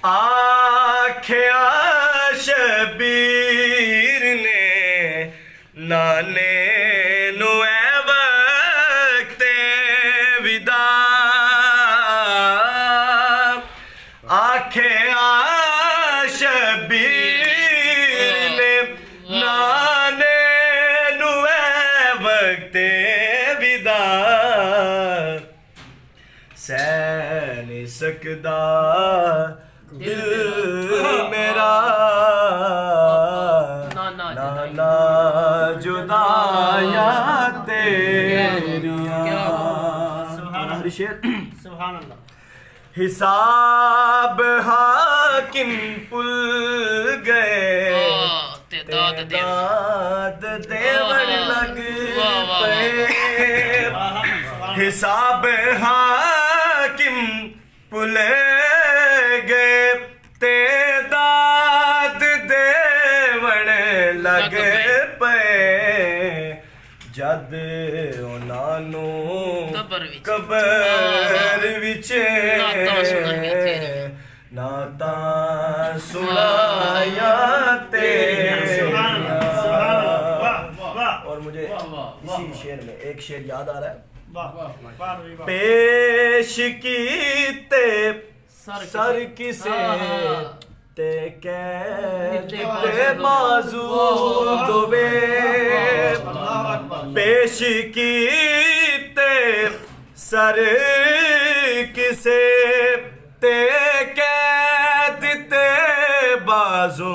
आख्या शबीर ने नाने नु ऐ वक्ते विदा आख्या शबीर ने नाने नु ऐ वक्ते विदा सह नहीं सकदा दिल मेरा ना जुदाया तेरिया। सुभान अल्लाह। हिसाब हाकिम पुल गए दाद देवन लग पे हिसाब हाकिम पुल गए ते दाद देवन लग पे जद उन्हां कबर विच नाता सुनाया तेरा। और मुझे इसी शेर में एक शेर याद आ रहा है। पेश कीते सर किसे ते कहते बाजू दुबे पेश कीते सर किसे ते कहते बाजू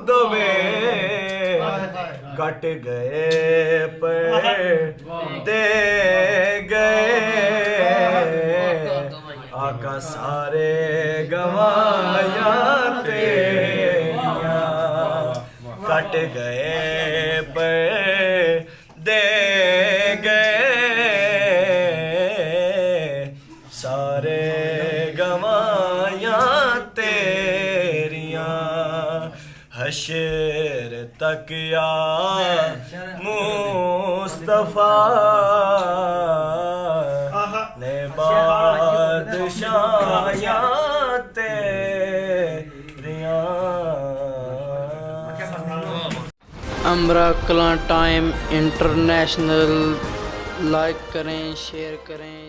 दुबे कट गए पर दे गए आका सारे गवाया तेरिया कट गए पर दे गए सारे गवाया तेरिया हशर तक या मुस्तफा ने बादशाया तेरिया। अमरा कलां टाइम इंटरनेशनल लाइक करें शेयर करें।